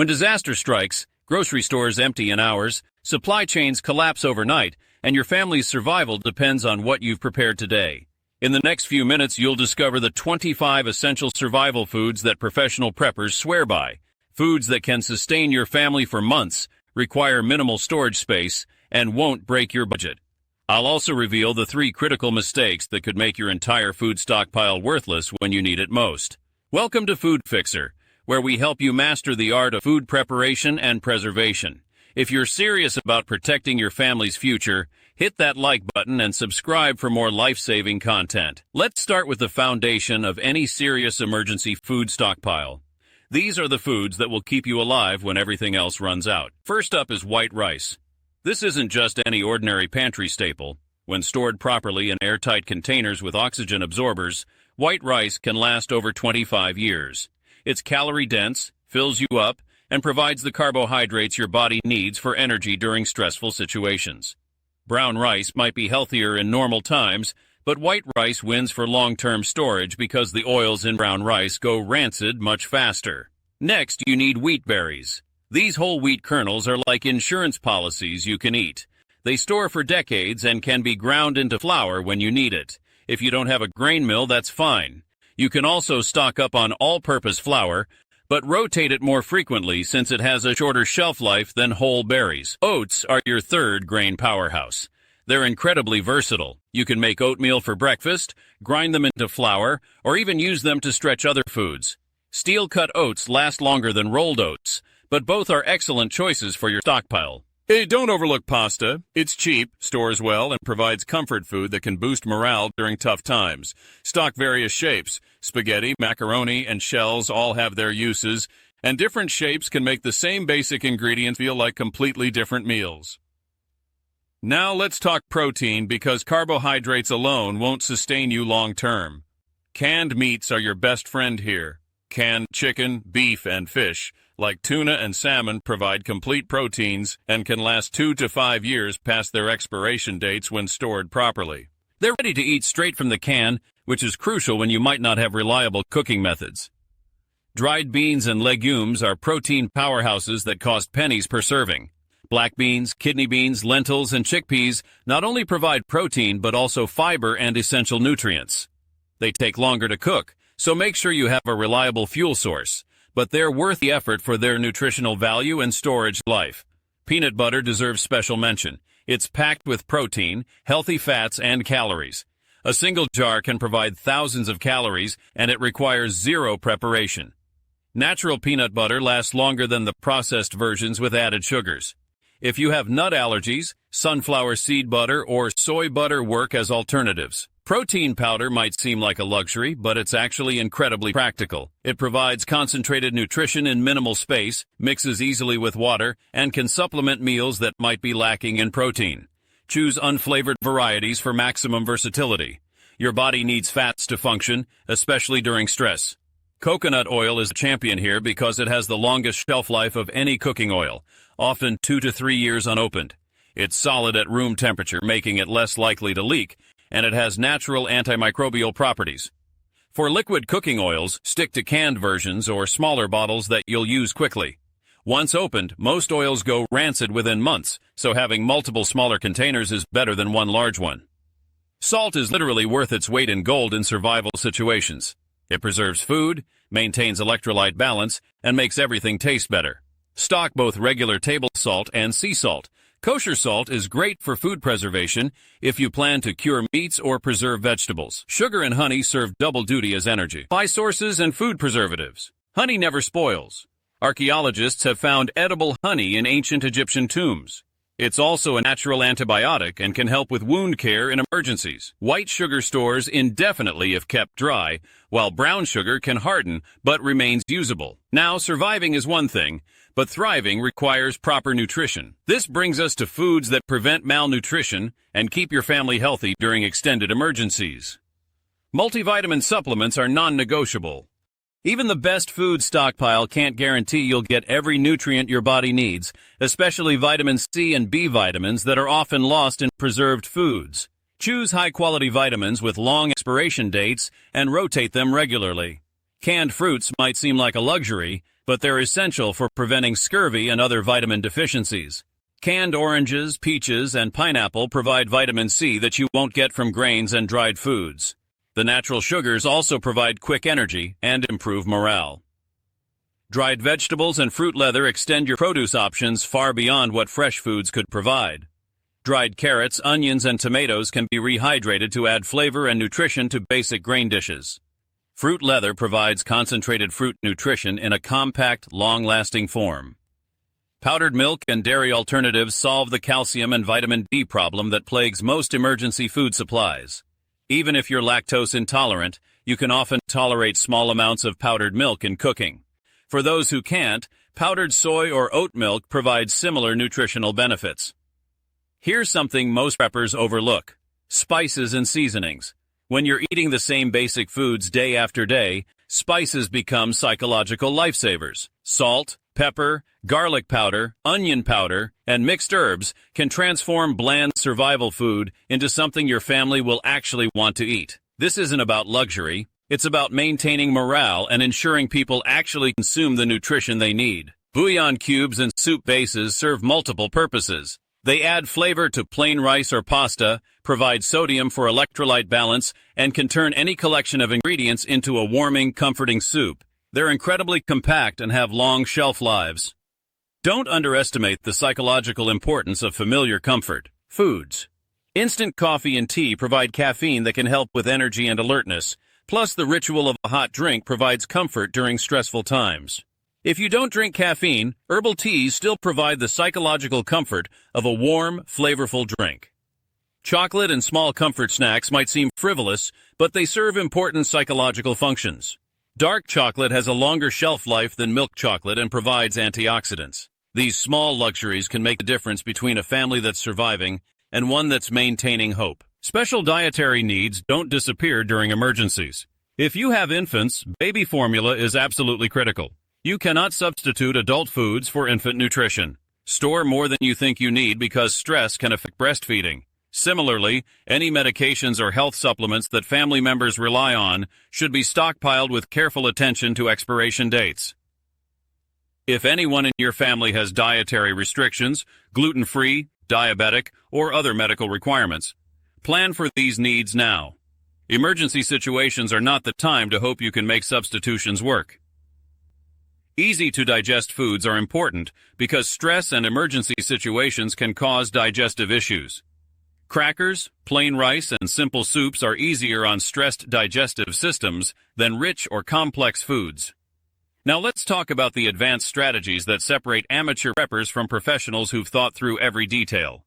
When disaster strikes, grocery stores empty in hours, supply chains collapse overnight, and your family's survival depends on what you've prepared today. In the next few minutes, you'll discover the 25 essential survival foods that professional preppers swear by. Foods that can sustain your family for months, require minimal storage space, and won't break your budget. I'll also reveal the 3 critical mistakes that could make your entire food stockpile worthless when you need it most. Welcome to Food Fixer, where we help you master the art of food preparation and preservation. If you're serious about protecting your family's future, hit that like button and subscribe for more life-saving content. Let's start with the foundation of any serious emergency food stockpile. These are the foods that will keep you alive when everything else runs out. First up is white rice. This isn't just any ordinary pantry staple. When stored properly in airtight containers with oxygen absorbers, white rice can last over 25 years. It's calorie-dense, fills you up, and provides the carbohydrates your body needs for energy during stressful situations. Brown rice might be healthier in normal times, but white rice wins for long-term storage because the oils in brown rice go rancid much faster. Next, you need wheat berries. These whole wheat kernels are like insurance policies you can eat. They store for decades and can be ground into flour when you need it. If you don't have a grain mill, that's fine. You can also stock up on all-purpose flour, but rotate it more frequently since it has a shorter shelf life than whole berries. Oats are your third grain powerhouse. They're incredibly versatile. You can make oatmeal for breakfast, grind them into flour, or even use them to stretch other foods. Steel-cut oats last longer than rolled oats, but both are excellent choices for your stockpile. Hey, don't overlook pasta. It's cheap, stores well, and provides comfort food that can boost morale during tough times. Stock various shapes. Spaghetti, macaroni, and shells all have their uses, and different shapes can make the same basic ingredients feel like completely different meals. Now let's talk protein because carbohydrates alone won't sustain you long term. Canned meats are your best friend here. Canned chicken, beef, and fish, like tuna and salmon, provide complete proteins and can last 2 to 5 years past their expiration dates when stored properly. They're ready to eat straight from the can, which is crucial when you might not have reliable cooking methods. Dried beans and legumes are protein powerhouses that cost pennies per serving. Black beans, kidney beans, lentils, and chickpeas not only provide protein but also fiber and essential nutrients. They take longer to cook, so make sure you have a reliable fuel source, but they're worth the effort for their nutritional value and storage life. Peanut butter deserves special mention. It's packed with protein, healthy fats, and calories. A single jar can provide thousands of calories, and it requires zero preparation. Natural peanut butter lasts longer than the processed versions with added sugars. If you have nut allergies, sunflower seed butter or soy butter work as alternatives. Protein powder might seem like a luxury, but it's actually incredibly practical. It provides concentrated nutrition in minimal space, mixes easily with water, and can supplement meals that might be lacking in protein. Choose unflavored varieties for maximum versatility. Your body needs fats to function, especially during stress. Coconut oil is a champion here because it has the longest shelf life of any cooking oil, often 2 to 3 years unopened. It's solid at room temperature, making it less likely to leak, and it has natural antimicrobial properties. For liquid cooking oils, stick to canned versions or smaller bottles that you'll use quickly. Once opened, most oils go rancid within months, so having multiple smaller containers is better than one large one. Salt is literally worth its weight in gold in survival situations. It preserves food, maintains electrolyte balance, and makes everything taste better. Stock both regular table salt and sea salt. Kosher salt is great for food preservation if you plan to cure meats or preserve vegetables. Sugar and honey serve double duty as energy. Supply sources and food preservatives. Honey never spoils. Archaeologists have found edible honey in ancient Egyptian tombs. It's also a natural antibiotic and can help with wound care in emergencies. White sugar stores indefinitely if kept dry, while brown sugar can harden but remains usable. Now, surviving is one thing, but thriving requires proper nutrition. This brings us to foods that prevent malnutrition and keep your family healthy during extended emergencies. Multivitamin supplements are non-negotiable. Even the best food stockpile can't guarantee you'll get every nutrient your body needs, especially vitamin C and B vitamins that are often lost in preserved foods. Choose high-quality vitamins with long expiration dates and rotate them regularly. Canned fruits might seem like a luxury, but they're essential for preventing scurvy and other vitamin deficiencies. Canned oranges, peaches, and pineapple provide vitamin C that you won't get from grains and dried foods. The natural sugars also provide quick energy and improve morale. Dried vegetables and fruit leather extend your produce options far beyond what fresh foods could provide. Dried carrots, onions, and tomatoes can be rehydrated to add flavor and nutrition to basic grain dishes. Fruit leather provides concentrated fruit nutrition in a compact, long-lasting form. Powdered milk and dairy alternatives solve the calcium and vitamin D problem that plagues most emergency food supplies. Even if you're lactose intolerant, you can often tolerate small amounts of powdered milk in cooking. For those who can't, powdered soy or oat milk provides similar nutritional benefits. Here's something most preppers overlook: spices and seasonings. When you're eating the same basic foods day after day, spices become psychological lifesavers. Salt, pepper, garlic powder, onion powder, and mixed herbs can transform bland survival food into something your family will actually want to eat. This isn't about luxury. It's about maintaining morale and ensuring people actually consume the nutrition they need. Bouillon cubes and soup bases serve multiple purposes. They add flavor to plain rice or pasta, provide sodium for electrolyte balance, and can turn any collection of ingredients into a warming, comforting soup. They're incredibly compact and have long shelf lives. Don't underestimate the psychological importance of familiar comfort foods. Instant coffee and tea provide caffeine that can help with energy and alertness, plus the ritual of a hot drink provides comfort during stressful times. If you don't drink caffeine, herbal teas still provide the psychological comfort of a warm, flavorful drink. Chocolate and small comfort snacks might seem frivolous, but they serve important psychological functions. Dark chocolate has a longer shelf life than milk chocolate and provides antioxidants. These small luxuries can make the difference between a family that's surviving and one that's maintaining hope. Special dietary needs don't disappear during emergencies. If you have infants, baby formula is absolutely critical. You cannot substitute adult foods for infant nutrition. Store more than you think you need because stress can affect breastfeeding. Similarly, any medications or health supplements that family members rely on should be stockpiled with careful attention to expiration dates. If anyone in your family has dietary restrictions, gluten-free, diabetic, or other medical requirements, plan for these needs now. Emergency situations are not the time to hope you can make substitutions work. Easy-to-digest foods are important because stress and emergency situations can cause digestive issues. Crackers, plain rice, and simple soups are easier on stressed digestive systems than rich or complex foods. Now let's talk about the advanced strategies that separate amateur preppers from professionals who've thought through every detail.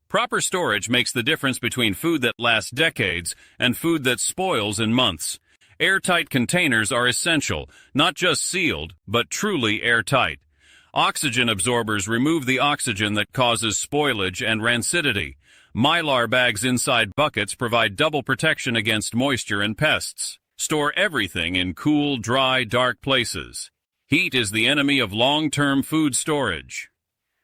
Proper storage makes the difference between food that lasts decades and food that spoils in months. Airtight containers are essential, not just sealed, but truly airtight. Oxygen absorbers remove the oxygen that causes spoilage and rancidity. Mylar bags inside buckets provide double protection against moisture and pests. Store everything in cool, dry, dark places. Heat is the enemy of long-term food storage.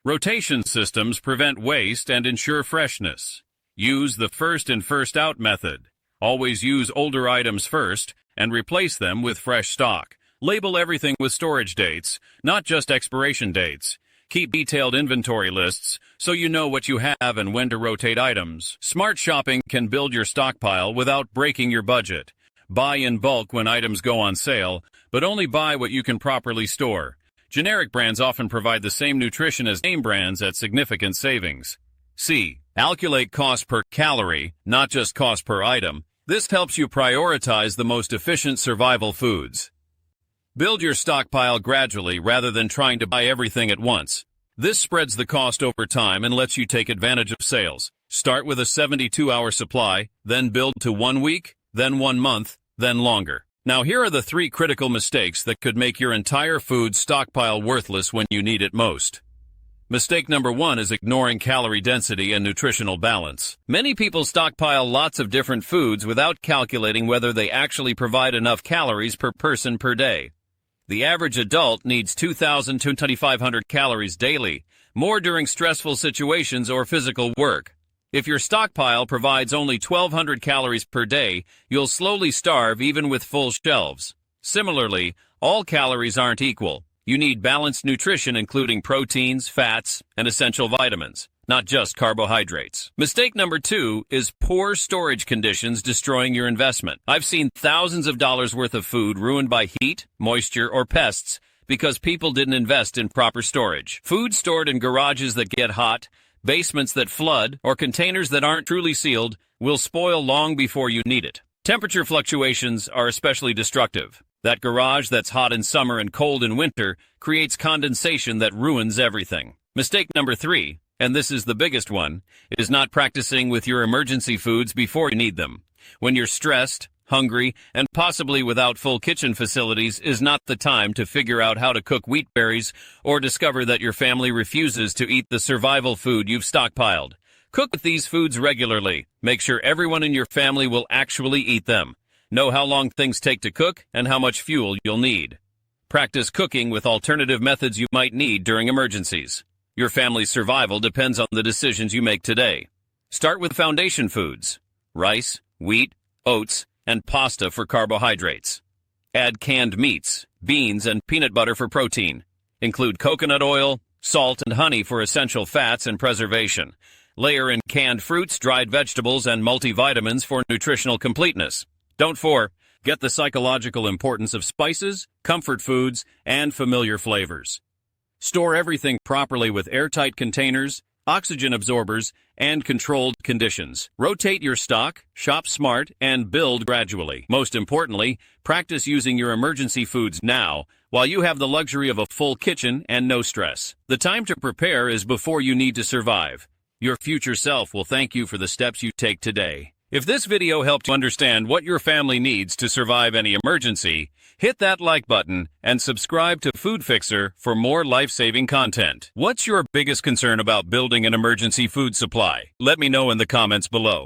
Rotation systems prevent waste and ensure freshness. Use the first-in, first-out method. Always use older items first and replace them with fresh stock. Label everything with storage dates, not just expiration dates. Keep detailed inventory lists so you know what you have and when to rotate items. Smart shopping can build your stockpile without breaking your budget. Buy in bulk when items go on sale, but only buy what you can properly store. Generic brands often provide the same nutrition as name brands at significant savings. C. Calculate cost per calorie, not just cost per item. This helps you prioritize the most efficient survival foods. Build your stockpile gradually rather than trying to buy everything at once. This spreads the cost over time and lets you take advantage of sales. Start with a 72-hour supply, then build to 1 week, then 1 month, then longer. Now here are the 3 critical mistakes that could make your entire food stockpile worthless when you need it most. Mistake number 1 is ignoring calorie density and nutritional balance. Many people stockpile lots of different foods without calculating whether they actually provide enough calories per person per day. The average adult needs 2,000 to 2,500 calories daily, more during stressful situations or physical work. If your stockpile provides only 1,200 calories per day, you'll slowly starve even with full shelves. Similarly, All calories aren't equal. You need balanced nutrition including proteins, fats, and essential vitamins, not just carbohydrates. Mistake number 2 is poor storage conditions destroying your investment. I've seen thousands of dollars worth of food ruined by heat, moisture, or pests because people didn't invest in proper storage. Food stored in garages that get hot, basements that flood, or containers that aren't truly sealed will spoil long before you need it. Temperature fluctuations are especially destructive. That garage that's hot in summer and cold in winter creates condensation that ruins everything. Mistake number 3, and this is the biggest one, is not practicing with your emergency foods before you need them. When you're stressed, hungry, and possibly without full kitchen facilities is not the time to figure out how to cook wheat berries or discover that your family refuses to eat the survival food you've stockpiled. Cook with these foods regularly. Make sure everyone in your family will actually eat them. Know how long things take to cook and how much fuel you'll need. Practice cooking with alternative methods you might need during emergencies. Your family's survival depends on the decisions you make today. Start with foundation foods: rice, wheat, oats, and pasta for carbohydrates. Add canned meats, beans, and peanut butter for protein. Include coconut oil, salt, and honey for essential fats and preservation. Layer in canned fruits, dried vegetables, and multivitamins for nutritional completeness. Don't forget the psychological importance of spices, comfort foods, and familiar flavors. Store everything properly with airtight containers, oxygen absorbers, and controlled conditions. Rotate your stock, shop smart, and build gradually. Most importantly, practice using your emergency foods now while you have the luxury of a full kitchen and no stress. The time to prepare is before you need to survive. Your future self will thank you for the steps you take today. If this video helped you understand what your family needs to survive any emergency, hit that like button and subscribe to Food Fixer for more life-saving content. What's your biggest concern about building an emergency food supply? Let me know in the comments below.